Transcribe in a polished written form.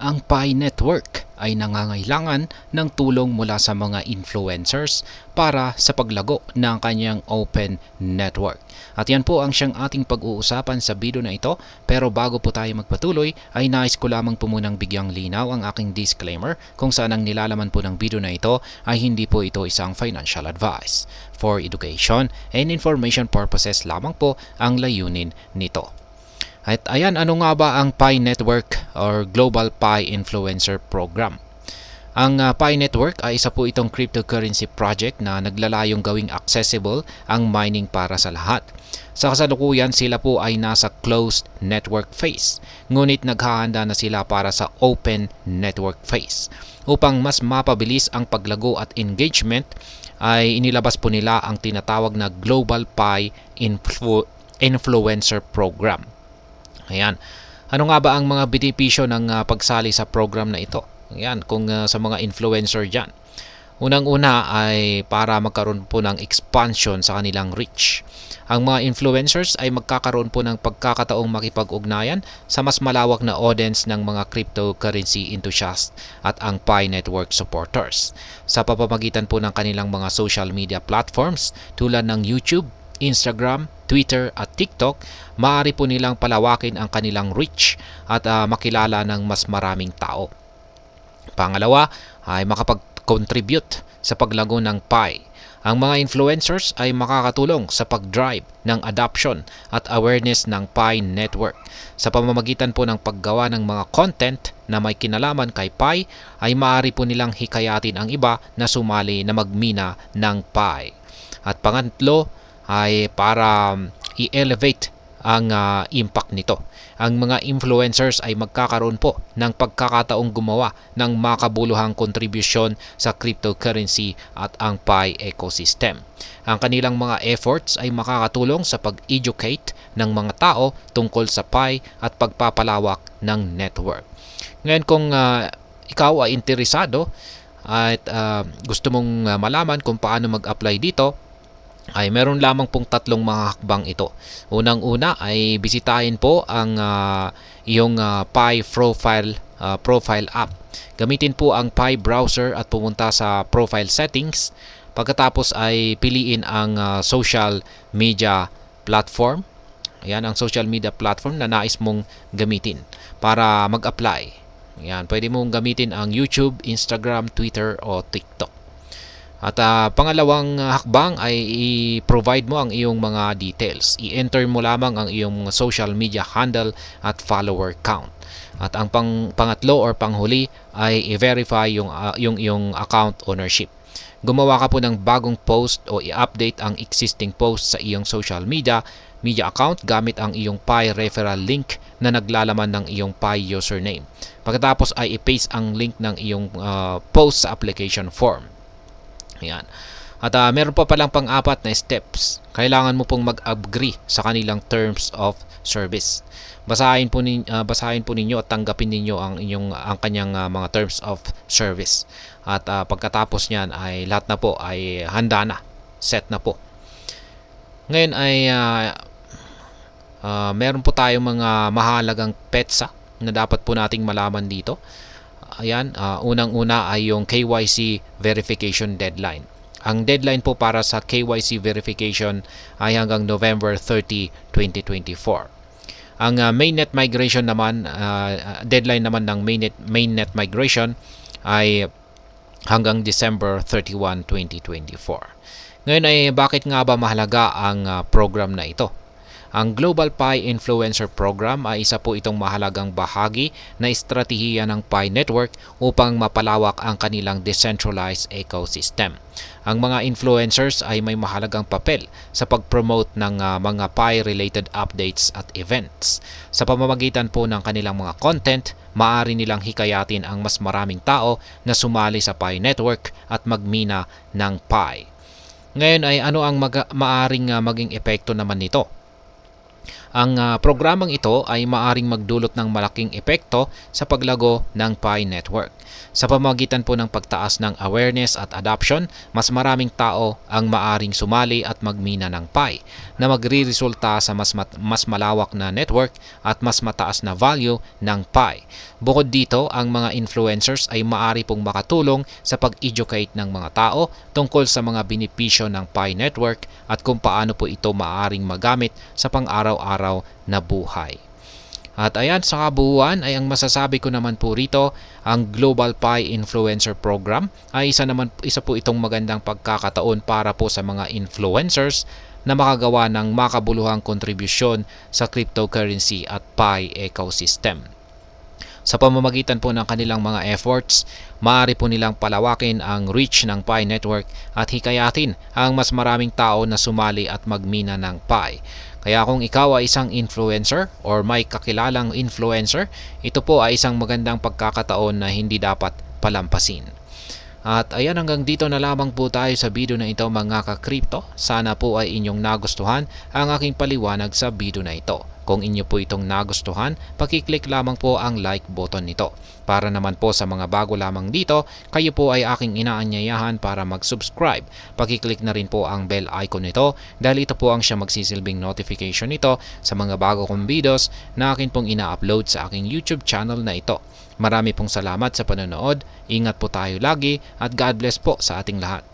Ang Pi Network ay nangangailangan ng tulong mula sa mga influencers para sa paglago ng kanyang open network. At yan po ang siyang ating pag-uusapan sa video na ito. Pero bago po tayo magpatuloy ay nais ko lamang po munang bigyang linaw ang aking disclaimer kung saan ang nilalaman po ng video na ito ay hindi po ito isang financial advice. For education and information purposes lamang po ang layunin nito. At ayan, ano nga ba ang Pi Network or Global Pi Influencer Program? Ang Pi Network ay isa po itong cryptocurrency project na naglalayong gawing accessible ang mining para sa lahat. Sa kasalukuyan, sila po ay nasa closed network phase, ngunit naghahanda na sila para sa open network phase. Upang mas mapabilis ang paglago at engagement, ay inilabas po nila ang tinatawag na Global Pi Influencer Program. Ayan. Ano nga ba ang mga benepisyo ng pagsali sa program na ito? Ayan, kung sa mga influencer dyan. Unang-una ay para magkaroon po ng expansion sa kanilang reach. Ang mga influencers ay magkakaroon po ng pagkakataong makipag-ugnayan sa mas malawak na audience ng mga cryptocurrency enthusiasts at ang Pi Network supporters. Sa pamamagitan po ng kanilang mga social media platforms tulad ng YouTube, Instagram, Twitter at TikTok, maaari po nilang palawakin ang kanilang reach at makilala ng mas maraming tao. Pangalawa ay makapag-contribute sa paglago ng Pi. Ang mga influencers ay makakatulong sa pag-drive ng adoption at awareness ng Pi Network. Sa pamamagitan po ng paggawa ng mga content na may kinalaman kay Pi, ay maaari po nilang hikayatin ang iba na sumali na magmina ng Pi. At pangatlo, ay para i-elevate ang impact nito. Ang mga influencers ay magkakaroon po ng pagkakataong gumawa ng makabuluhang kontribusyon sa cryptocurrency at ang Pi ecosystem. Ang kanilang mga efforts ay makakatulong sa pag-educate ng mga tao tungkol sa Pi at pagpapalawak ng network. Ngayon kung ikaw ay interesado at gusto mong malaman kung paano mag-apply dito, ay meron lamang pong tatlong mga hakbang ito. Unang-una ay bisitahin po ang iyong Pi profile app. Gamitin po ang Pi browser at pumunta sa profile settings. Pagkatapos ay piliin ang social media platform. Ayan ang social media platform na nais mong gamitin para mag-apply. Ayan, pwede mong gamitin ang YouTube, Instagram, Twitter o TikTok. At pangalawang hakbang ay i-provide mo ang iyong mga details. I-enter mo lamang ang iyong social media handle at follower count. At ang pangatlo or panghuli ay i-verify yung iyong account ownership. Gumawa ka po ng bagong post o i-update ang existing post sa iyong social media account gamit ang iyong Pi referral link na naglalaman ng iyong Pi username. Pagkatapos ay i-paste ang link ng iyong post sa application form. Ayan. At meron pa palang pang-apat na steps. Kailangan mo pong mag-agree sa kanilang terms of service. Basahin po ninyo at tanggapin ninyo ang kanyang mga terms of service. At pagkatapos niyan ay lahat na po ay handa na, set na po. Ngayon ay meron po tayong mga mahalagang petsa na dapat po nating malaman dito. Ayan, unang-una ay yung KYC verification deadline. Ang deadline po para sa KYC verification ay hanggang November 30, 2024. Ang mainnet migration naman, deadline naman ng mainnet migration ay hanggang December 31, 2024. Ngayon ay bakit nga ba mahalaga ang program na ito? Ang Global Pi Influencer Program ay isa po itong mahalagang bahagi na estratehiya ng Pi Network upang mapalawak ang kanilang decentralized ecosystem. Ang mga influencers ay may mahalagang papel sa pag-promote ng mga Pi-related updates at events. Sa pamamagitan po ng kanilang mga content, maaari nilang hikayatin ang mas maraming tao na sumali sa Pi Network at magmina ng Pi. Ngayon ay ano ang maaring maging epekto naman nito? Ang programang ito ay maaring magdulot ng malaking epekto sa paglago ng Pi network. Sa pamamagitan po ng pagtaas ng awareness at adoption, mas maraming tao ang maaring sumali at magmina ng Pi na magre-resulta sa mas malawak na network at mas mataas na value ng Pi. Bukod dito, ang mga influencers ay maaari pong makatulong sa pag-educate ng mga tao tungkol sa mga benepisyo ng Pi network at kung paano po ito maaring magamit sa pang-araw-araw na buhay. At ayan, sa kabuuan ay ang masasabi ko naman po rito, ang Global Pi Influencer Program ay isa po itong magandang pagkakataon para po sa mga influencers na makagawa ng makabuluhang kontribusyon sa cryptocurrency at Pi ecosystem. Sa pamamagitan po ng kanilang mga efforts, maaari po nilang palawakin ang reach ng Pi network at hikayatin ang mas maraming tao na sumali at magmina ng Pi. Kaya kung ikaw ay isang influencer or may kakilalang influencer, ito po ay isang magandang pagkakataon na hindi dapat palampasin. At ayan, hanggang dito na lamang po tayo sa video na ito mga ka-crypto. Sana po ay inyong nagustuhan ang aking paliwanag sa video na ito. Kung inyo po itong nagustuhan, pakiclick lamang po ang like button nito. Para naman po sa mga bago lamang dito, kayo po ay aking inaanyayahan para mag-subscribe. Pakiclick na rin po ang bell icon nito dahil ito po ang siya magsisilbing notification nito sa mga bago kong videos na akin pong ina-upload sa aking YouTube channel na ito. Marami pong salamat sa panonood, ingat po tayo lagi at God bless po sa ating lahat.